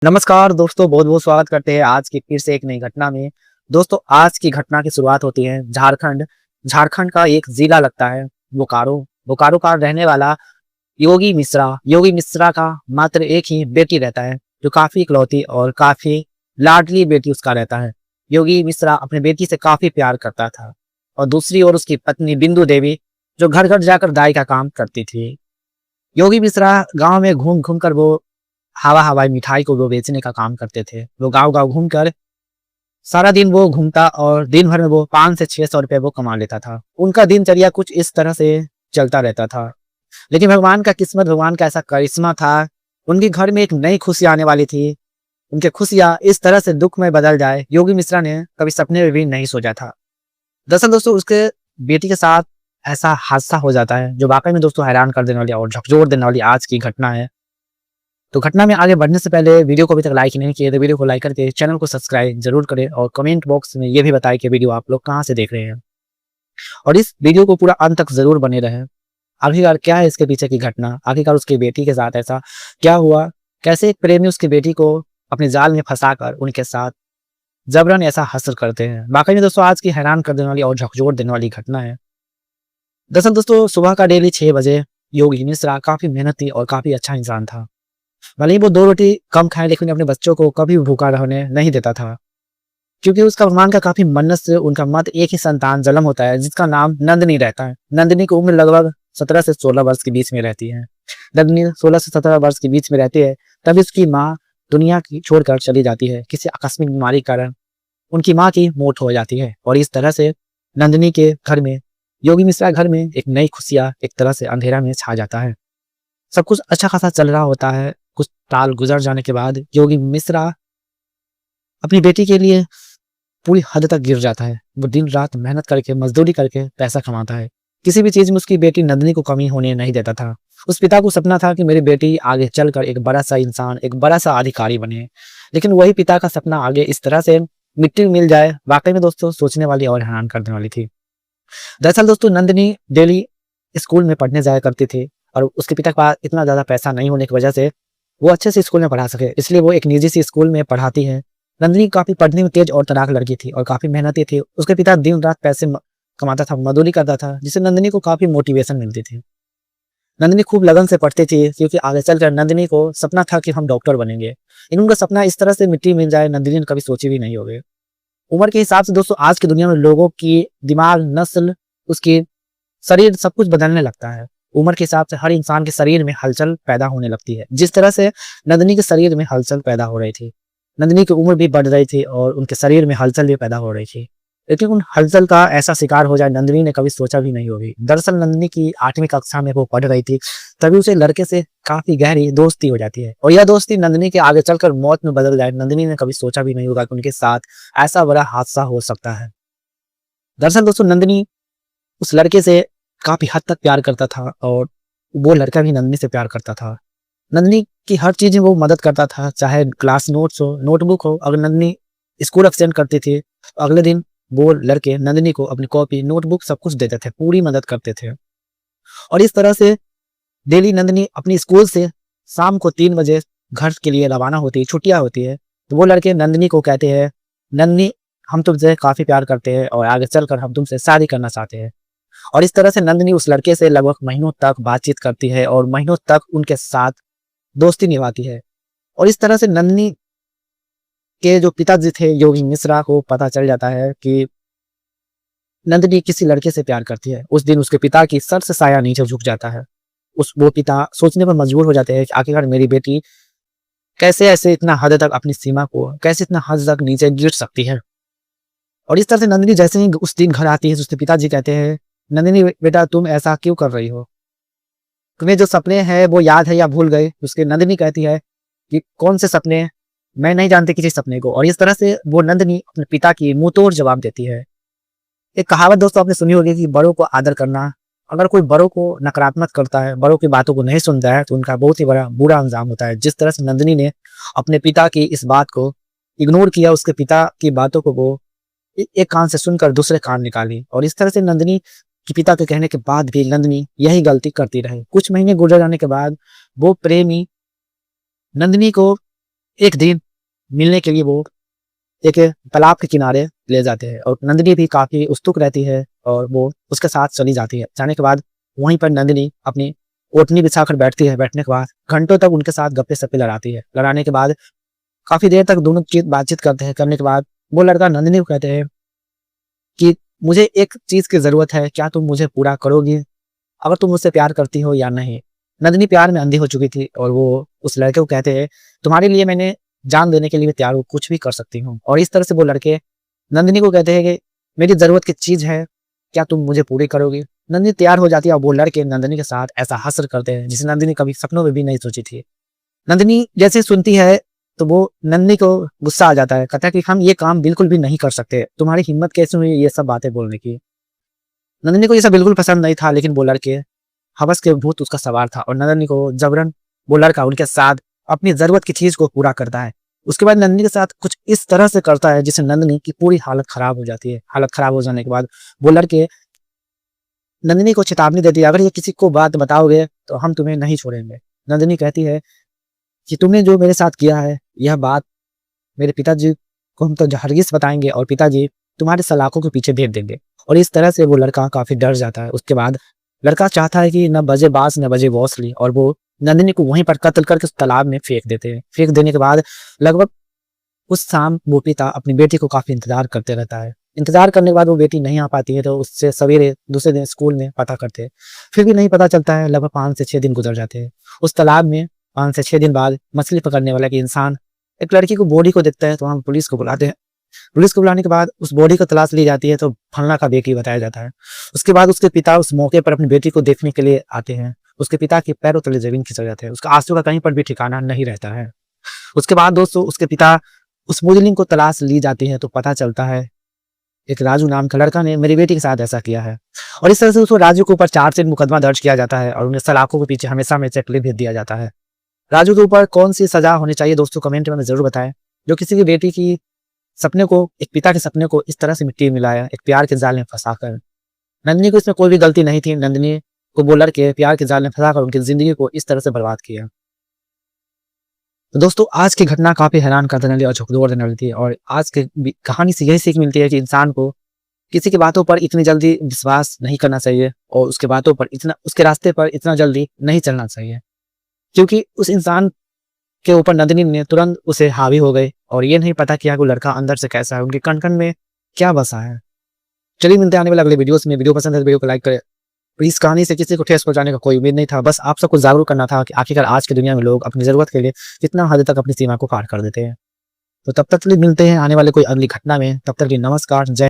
नमस्कार दोस्तों, बहुत बहुत स्वागत करते हैं आज की फिर से एक नई घटना में। दोस्तों, आज की घटना की शुरुआत होती है झारखंड। झारखंड का एक जिला लगता है बोकारो। बोकारो का रहने वाला योगी मिश्रा का मात्र एक ही बेटी रहता है, जो काफी इकलौती और काफी लाडली बेटी उसका रहता है। योगी मिश्रा अपने बेटी से काफी प्यार करता था। और दूसरी ओर उसकी पत्नी बिंदु देवी, जो घर घर जाकर दाई का काम करती थी। योगी मिश्रा गांव में घूम घूम कर वो हवाई मिठाई को वो बेचने का काम करते थे। वो गाँव-गाँव घूमकर सारा दिन वो घूमता और दिन भर में वो 5 से 600 रुपए वो कमा लेता था। उनका दिनचर्या कुछ इस तरह से चलता रहता था। लेकिन भगवान का ऐसा करिश्मा था, उनके घर में एक नई खुशी आने वाली थी। उनकी खुशियाँ इस तरह से दुःख में बदल जाए, योगी मिश्रा ने कभी सपने में भी नहीं सोचा था। दरअसल दोस्तों, उसके बेटी के साथ ऐसा हादसा हो जाता है, जो वाक़ई में दोस्तों हैरान कर देने वाली और झकझोर देने वाली आज की घटना है। तो घटना में आगे बढ़ने से पहले वीडियो को अभी तक लाइक नहीं किए तो वीडियो को लाइक करके चैनल को सब्सक्राइब जरूर करें और कमेंट बॉक्स में ये भी बताएं कि वीडियो आप लोग कहाँ से देख रहे हैं। और इस वीडियो को पूरा अंत तक जरूर बने रहें। आखिरकार क्या है इसके पीछे की घटना, आखिरकार उसकी बेटी के साथ ऐसा क्या हुआ, कैसे एक प्रेमी उसकी बेटी को अपने जाल में फंसाकर उनके साथ जबरन ऐसा हसर करते हैं। वाकई में दोस्तों आज की हैरान कर देने वाली और झकझोर देने वाली घटना है। दरअसल दोस्तों, सुबह का डेली 6 बजे योगी मिश्रा काफी मेहनती और काफी अच्छा इंसान था। भले ही वो 2 रोटी कम खाए, लेकिन अपने बच्चों को कभी भी भूखा रहने नहीं देता था। क्योंकि उसका भगवान का काफ़ी मन्नत से उनका मत एक ही संतान जन्म होता है, जिसका नाम नंदिनी रहता है। नंदिनी की उम्र लगभग 17 से 16 वर्ष के बीच में रहती है। नंदिनी 16 से 17 वर्ष के बीच में रहती है, तभी उसकी माँ दुनिया की छोड़कर चली जाती है। किसी आकस्मिक बीमारी के कारण उनकी माँ की मौत हो जाती है और इस तरह से नंदिनी के घर में, योगी मिश्रा घर में एक नई खुशियाँ एक तरह से अंधेरा में छा जाता है। सब कुछ अच्छा खासा चल रहा होता है। कुछ साल गुजर जाने के बाद योगी मिश्रा अपनी बेटी के लिए पूरी हद तक गिर जाता है। वो दिन रात मेहनत करके, मजदूरी करके पैसा कमाता है। किसी भी चीज में उसकी बेटी नंदिनी को कमी होने नहीं देता था। उस पिता को सपना था कि मेरी बेटी आगे चलकर एक बड़ा सा इंसान, एक बड़ा सा अधिकारी बने। लेकिन वही पिता का सपना आगे इस तरह से मिट्टी में मिल जाए, वाकई में दोस्तों सोचने वाली और हैरान कर देने वाली थी। दरअसल दोस्तों, नंदिनी डेली स्कूल में पढ़ने जाया करती थी और उसके पिता के पास इतना ज्यादा पैसा नहीं होने की वजह से वो अच्छे से स्कूल में पढ़ा सके, इसलिए वो एक निजी सी स्कूल में पढ़ाती है। नंदिनी काफी पढ़ने में तेज और तड़ाक लड़की थी और काफी मेहनती थी। उसके पिता दिन रात पैसे कमाता था, मजदूरी करता था, जिससे नंदिनी को काफी मोटिवेशन मिलती थी। नंदिनी खूब लगन से पढ़ती थी, क्योंकि आगे चलकर नंदिनी को सपना था कि हम डॉक्टर बनेंगे। लेकिन उनका सपना इस तरह से मिट्टी मिल जाए, नंदिनी ने कभी सोची भी नहीं होगी। उम्र के हिसाब से दोस्तों आज की दुनिया में लोगों की दिमाग, नस्ल, उसकी शरीर सब कुछ बदलने लगता है। उम्र के हिसाब से हर इंसान के शरीर में हलचल पैदा होने लगती है। जिस तरह से नंदिनी के शरीर में हलचल पैदा हो रही थी, नंदिनी की उम्र भी बढ़ रही थी और उनके शरीर में हलचल भी पैदा हो रही थी। लेकिन उन हलचल का ऐसा शिकार हो जाए, नंदिनी ने कभी सोचा भी नहीं होगी। दरअसल नंदिनी की 8वीं कक्षा में वो पढ़ रही थी, तभी उसे लड़के से काफी गहरी दोस्ती हो जाती है और यह दोस्ती नंदिनी के आगे चलकर मौत में बदल जाए। नंदिनी ने कभी सोचा भी नहीं होगा कि उनके साथ ऐसा बड़ा हादसा हो सकता है। दरअसल दोस्तों, नंदिनी उस लड़के से काफी हद तक प्यार करता था और वो लड़का भी नंदिनी से प्यार करता था। नंदिनी की हर चीज में वो मदद करता था, चाहे क्लास नोट्स हो, नोटबुक हो। अगर नंदिनी स्कूल एब्सेंट करती थी तो अगले दिन वो लड़के नंदिनी को अपनी कॉपी, नोटबुक सब कुछ देते थे, पूरी मदद करते थे। और इस तरह से डेली नंदिनी अपनी स्कूल से शाम को 3 बजे घर के लिए रवाना होती है, छुट्टियां होती है, तो वो लड़के नंदिनी को कहते हैं, नंदिनी हम तुमसे काफी प्यार करते हैं और आगे चलकर हम तुमसे शादी करना चाहते हैं। और इस तरह से नंदिनी उस लड़के से लगभग महीनों तक बातचीत करती है और महीनों तक उनके साथ दोस्ती निभाती है। और इस तरह से नंदिनी के जो पिताजी थे, योगी मिश्रा, को पता चल जाता है कि नंदिनी किसी लड़के से प्यार करती है। उस दिन उसके पिता की सर से साया नीचे झुक जाता है। वो पिता सोचने पर मजबूर हो जाते हैं कि आखिरकार मेरी बेटी कैसे ऐसे इतना हद तक अपनी सीमा को, कैसे इतना हद तक नीचे गिर सकती है। और इस तरह से नंदिनी जैसे ही उस दिन घर आती है तो उसके पिताजी कहते हैं, नंदिनी बेटा तुम ऐसा क्यों कर रही हो, तुम्हें जो सपने हैं वो याद है या भूल गए। उसके नंदिनी कहती है कि कौन से सपने, मैं नहीं जानती किसी सपने को। और इस तरह से वो नंदिनी अपने पिता की मुंहतोड़ जवाब देती है। एक कहावत दोस्तों आपने सुनी होगी कि बड़ों को आदर करना। अगर कोई बड़ों को नकारात्मक करता है, बड़ों की बातों को नहीं सुनता है, तो उनका बहुत ही बड़ा बुरा अंजाम होता है। जिस तरह से नंदिनी ने अपने पिता की इस बात को इग्नोर किया, उसके पिता की बातों को वो एक कान से सुनकर दूसरे कान निकाली। और इस तरह से नंदिनी कि पिता के कहने के बाद भी नंदिनी यही गलती करती रही। कुछ महीने गुजर जाने के बाद वो प्रेमी नंदिनी को एक दिन मिलने के लिए वो एक तालाब के किनारे ले जाते हैं और नंदिनी भी काफी उत्सुक रहती है और वो उसके साथ चली जाती है। जाने के बाद वहीं पर नंदिनी अपनी ओटनी बिछाकर बैठती है। बैठने के बाद घंटों तक उनके साथ गप्पे सप्पे लड़ाती है। लड़ाने के बाद काफी देर तक दोनों बातचीत करते हैं। करने के बाद वो लड़का नंदिनी को कहते हैं कि मुझे एक चीज की जरूरत है, क्या तुम मुझे पूरा करोगी? अगर तुम मुझसे प्यार करती हो या नहीं। नंदिनी प्यार में अंधी हो चुकी थी और वो उस लड़के को कहते हैं तुम्हारे लिए मैंने जान देने के लिए तैयार हूँ, कुछ भी कर सकती हूँ। और इस तरह से वो लड़के नंदिनी को कहते हैं कि मेरी जरूरत की चीज है, क्या तुम मुझे पूरी करोगी? नंदिनी तैयार हो जाती है और वो लड़के नंदिनी के साथ ऐसा हसर करते हैं जिसे नंदिनी कभी सपनों में भी नहीं सोची थी। नंदिनी जैसे सुनती है तो वो नंदिनी को गुस्सा आ जाता है। कहता है कि हम ये काम बिल्कुल भी नहीं कर सकते, तुम्हारी हिम्मत कैसे हुई ये सब बातें बोलने की? नंदिनी को ये सब बिल्कुल पसंद नहीं था, लेकिन वो लड़के हवस के भूत उसका सवार था और नंदिनी को जबरन वो लड़का उनके साथ अपनी जरूरत की चीज को पूरा करता है। उसके बाद नंदिनी के साथ कुछ इस तरह से करता है जिससे नंदिनी की पूरी हालत खराब हो जाती है। हालत खराब हो जाने के बाद वो लड़के नंदिनी को चेतावनी देती है अगर ये किसी को बात बताओगे तो हम तुम्हें नहीं छोड़ेंगे। नंदिनी कहती है कि तुमने जो मेरे साथ किया है यह बात मेरे पिताजी को हम तो हरगिज बताएंगे और पिताजी तुम्हारे सलाखों के पीछे भेज देंगे। और इस तरह से वो लड़का काफी डर जाता है। उसके बाद लड़का चाहता है कि न बजे बांस न बजे बौसली और वो नंदिनी को वहीं पर कत्ल करके उस तालाब में फेंक देते हैं। फेंक देने के बाद लगभग उस शाम वो पिता अपनी बेटी को काफी इंतजार करते रहता है। इंतजार करने के बाद वो बेटी नहीं आ पाती है तो उससे सवेरे दूसरे दिन स्कूल में पता करते हैं, फिर भी नहीं पता चलता है। लगभग 5 से 6 दिन गुजर जाते हैं। उस तालाब में 5 से 6 दिन बाद मछली पकड़ने वाला एक इंसान एक लड़की को बॉडी को देखता है तो हम पुलिस को बुलाते हैं। पुलिस को बुलाने के बाद उस बॉडी को तलाश ली जाती है तो फलना का बेटी बताया जाता है। उसके बाद उसके पिता उस मौके पर अपनी बेटी को देखने के लिए आते हैं। उसके पिता के पैरों तले जमीन खिसक जाते हैं। उसका आंसू का कहीं पर भी ठिकाना नहीं रहता है। उसके बाद दोस्तों उसके पिता उस मुजरिम को तलाश ली जाती है तो पता चलता है एक राजू नाम का लड़का ने मेरी बेटी के साथ ऐसा किया है। और इस तरह से उसको राजू के ऊपर 4 से मुकदमा दर्ज किया जाता है और उन्हें सलाखों के पीछे हमेशा में चकले भेज दिया जाता है। राजू के ऊपर कौन सी सजा होनी चाहिए दोस्तों कमेंट में जरूर बताएं। जो किसी की बेटी की सपने को, एक पिता के सपने को इस तरह से मिट्टी में मिलाया, एक प्यार के जाल में फंसाकर। नंदिनी को इसमें कोई भी गलती नहीं थी। नंदिनी को वो लड़के प्यार के जाल में फंसाकर उनकी जिंदगी को इस तरह से बर्बाद किया। तो दोस्तों आज की घटना काफी हैरान कर देने वाली और झकझोर देने वाली थी। और आज की कहानी से यही सीख मिलती है कि इंसान को किसी की बातों पर इतनी जल्दी विश्वास नहीं करना चाहिए और उसके बातों पर इतना, उसके रास्ते पर इतना जल्दी नहीं चलना चाहिए, क्योंकि उस इंसान के ऊपर नंदिनी ने तुरंत उसे हावी हो गए और ये नहीं पता किया कि वो लड़का अंदर से कैसा है, उनके कण कण में क्या बसा है। चलिए मिलते हैं आने वाले अगले वीडियोस में। वीडियो पसंद है तो वीडियो को लाइक करें। इस कहानी से किसी को ठेस पहुंचाने का कोई उम्मीद नहीं था, बस आप सबको जागरूक करना था कि आखिरकार आज की दुनिया में लोग अपनी जरूरत के लिए कितना हद तक अपनी सीमा को पार कर देते हैं। तो तब तक के लिए मिलते हैं आने वाले कोई अगली घटना में। तब तक के लिए नमस्कार, जय